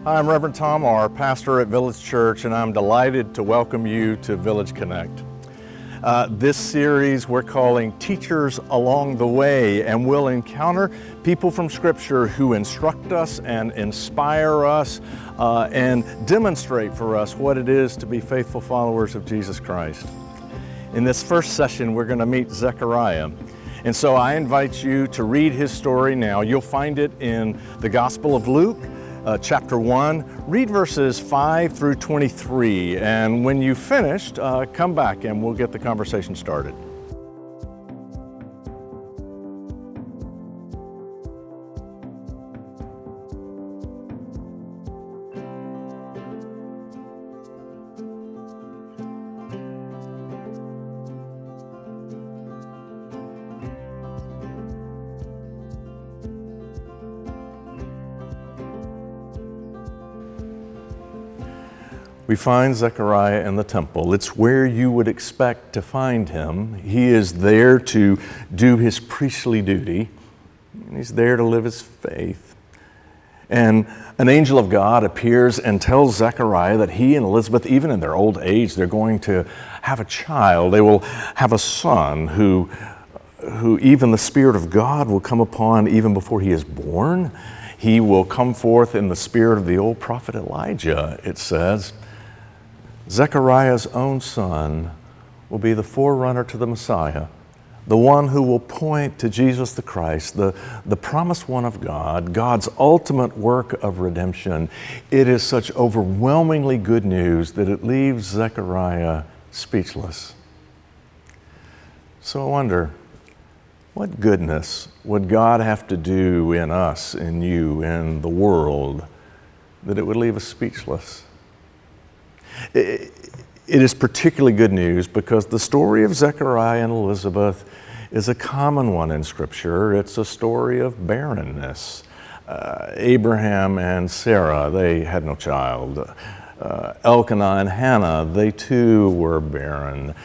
Hi, I'm Reverend Tom R., pastor at Village Church, and I'm delighted to welcome you to Village Connect. This series we're calling Teachers Along the Way, and we'll encounter people from Scripture who instruct us and inspire us and demonstrate for us what it is to be faithful followers of Jesus Christ. In this first session, we're going to meet Zechariah. And so I invite you to read his story now. You'll find it in the Gospel of Luke, chapter 1. Read verses 5 through 23. And when you've finished, come back and we'll get the conversation started. We find Zechariah in the temple. It's where you would expect to find him. He is there to do his priestly duty. He's there to live his faith. And an angel of God appears and tells Zechariah that he and Elizabeth, even in their old age, they're going to have a child. They will have a son who even the Spirit of God will come upon even before he is born. He will come forth in the spirit of the old prophet Elijah, it says. Zechariah's own son will be the forerunner to the Messiah, the one who will point to Jesus the Christ, the promised one of God, God's ultimate work of redemption. It is such overwhelmingly good news that it leaves Zechariah speechless. So I wonder, what goodness would God have to do in us, in you, in the world, that it would leave us speechless? It is particularly good news because the story of Zechariah and Elizabeth is a common one in Scripture. It's a story of barrenness. Abraham and Sarah, they had no child. Elkanah and Hannah, they too were barren.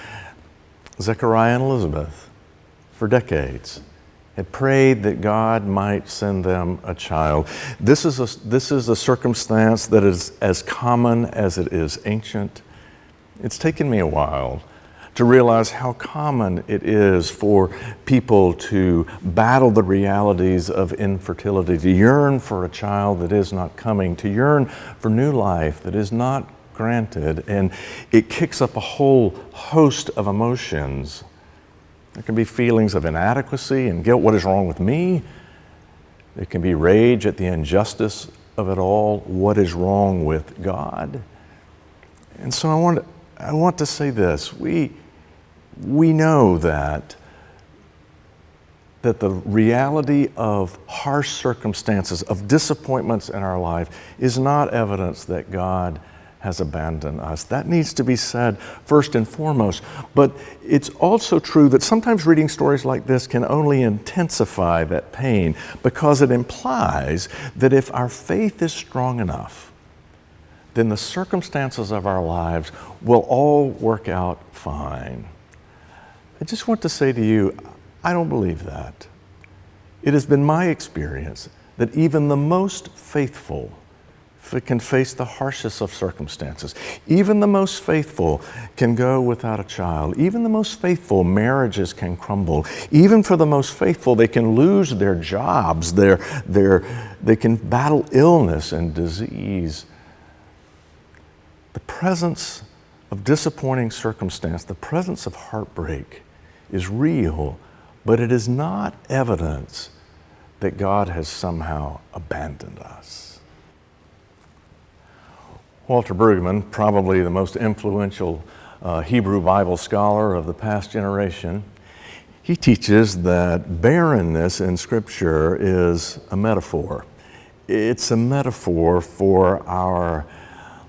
Zechariah and Elizabeth, for decades, had prayed that God might send them a child. This is a circumstance that is as common as it is ancient. It's taken me a while to realize how common it is for people to battle the realities of infertility, to yearn for a child that is not coming, to yearn for new life that is not granted, and it kicks up a whole host of emotions. There can be feelings of inadequacy and guilt. What is wrong with me? There can be rage at the injustice of it all. What is wrong with God? And so I want to say this. We know that the reality of harsh circumstances, of disappointments in our life, is not evidence that God has abandoned us. That needs to be said first and foremost. But it's also true that sometimes reading stories like this can only intensify that pain because it implies that if our faith is strong enough, then the circumstances of our lives will all work out fine. I just want to say to you, I don't believe that. It has been my experience that even the most faithful can face the harshest of circumstances. Even the most faithful can go without a child. Even the most faithful marriages can crumble. Even for the most faithful, they can lose their jobs. They can battle illness and disease. The presence of disappointing circumstance, the presence of heartbreak is real, but it is not evidence that God has somehow abandoned us. Walter Brueggemann, probably the most influential Hebrew Bible scholar of the past generation, he teaches that barrenness in Scripture is a metaphor. It's a metaphor for our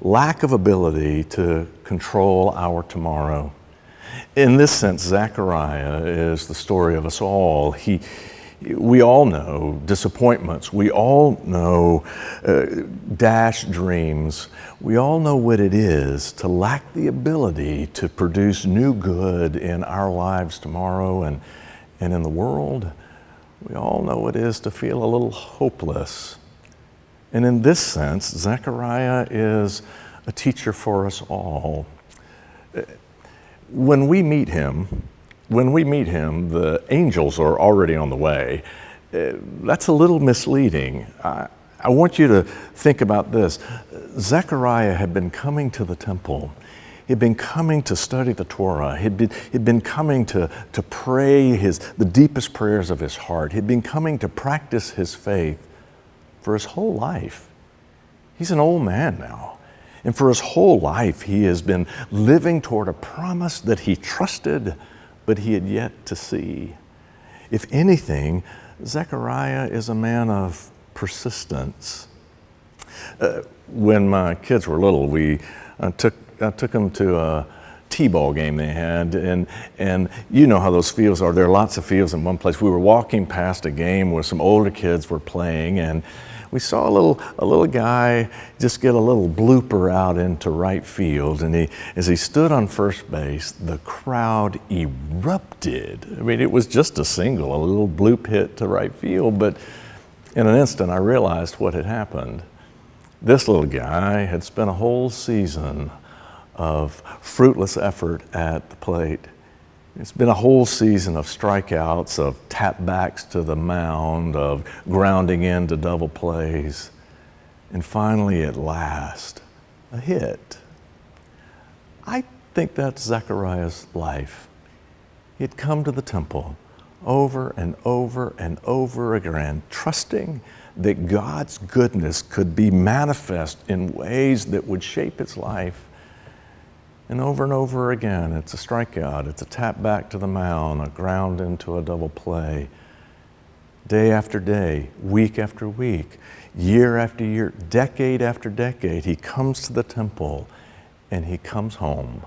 lack of ability to control our tomorrow. In this sense, Zechariah is the story of us all. We all know disappointments. We all know dashed dreams. We all know what it is to lack the ability to produce new good in our lives tomorrow and in the world. We all know what it is to feel a little hopeless And in this sense, Zechariah is a teacher for us all. When we meet him, the angels are already on the way. That's a little misleading. I want you to think about this. Zechariah had been coming to the temple. He'd been coming to study the Torah. He'd been coming to pray the deepest prayers of his heart. He'd been coming to practice his faith for his whole life. He's an old man now. And for his whole life, he has been living toward a promise that he trusted, but he had yet to see. If anything, Zechariah is a man of persistence. When my kids were little, I took them to a T-ball game they had, and you know how those fields are. There are lots of fields in one place. We were walking past a game where some older kids were playing, and we saw a little guy just get a little blooper out into right field, and as he stood on first base, the crowd erupted. I mean, it was just a little bloop hit to right field, but in an instant I realized what had happened. This little guy had spent a whole season of fruitless effort at the plate. It's been a whole season of strikeouts, of tap backs to the mound, of grounding into double plays, and finally, at last, a hit. I think that's Zechariah's life. He'd come to the temple over and over and over again, trusting that God's goodness could be manifest in ways that would shape his life. And over again, it's a strikeout, it's a tap back to the mound, a ground into a double play. Day after day, week after week, year after year, decade after decade, he comes to the temple and he comes home.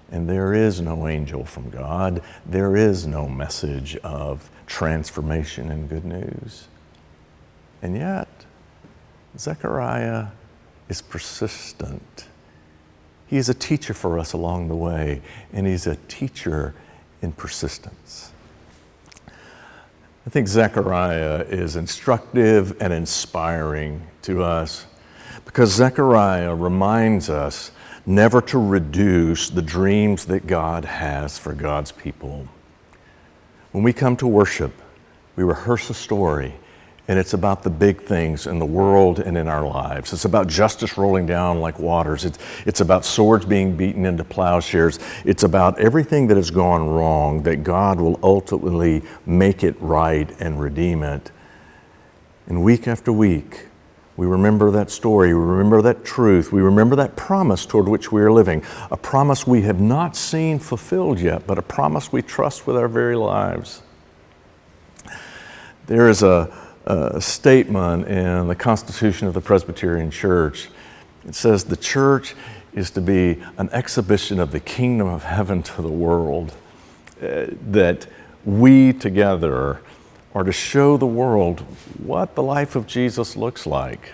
And there is no angel from God. There is no message of transformation and good news. And yet, Zechariah is persistent. He is a teacher for us along the way, and he's a teacher in persistence. I think Zechariah is instructive and inspiring to us because Zechariah reminds us never to reduce the dreams that God has for God's people. When we come to worship, we rehearse a story, and it's about the big things in the world and in our lives. It's about justice rolling down like waters. It's about swords being beaten into plowshares. It's about everything that has gone wrong, that God will ultimately make it right and redeem it. And week after week, we remember that story, we remember that truth, we remember that promise toward which we are living, a promise we have not seen fulfilled yet, but a promise we trust with our very lives. There is a statement in the Constitution of the Presbyterian Church. It says the church is to be an exhibition of the kingdom of heaven to the world, that we together are to show the world what the life of Jesus looks like.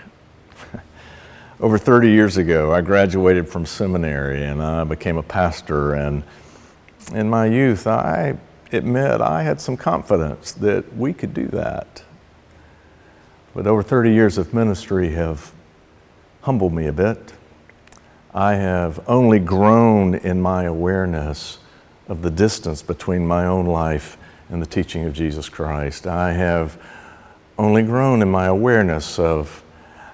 Over 30 years ago, I graduated from seminary and I became a pastor, and in my youth, I admit I had some confidence that we could do that. But over 30 years of ministry have humbled me a bit. I have only grown in my awareness of the distance between my own life and the teaching of Jesus Christ. I have only grown in my awareness of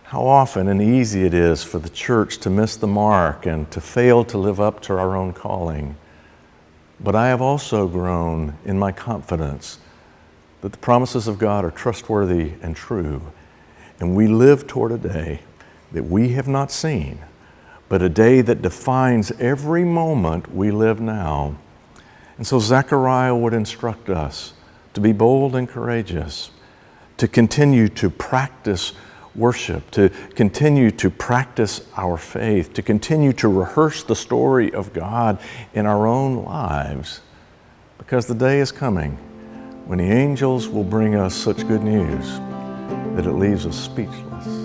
how often and easy it is for the church to miss the mark and to fail to live up to our own calling. But I have also grown in my confidence that the promises of God are trustworthy and true, and we live toward a day that we have not seen, but a day that defines every moment we live now. And so Zechariah would instruct us to be bold and courageous, to continue to practice worship, to continue to practice our faith, to continue to rehearse the story of God in our own lives, because the day is coming when the angels will bring us such good news that it leaves us speechless.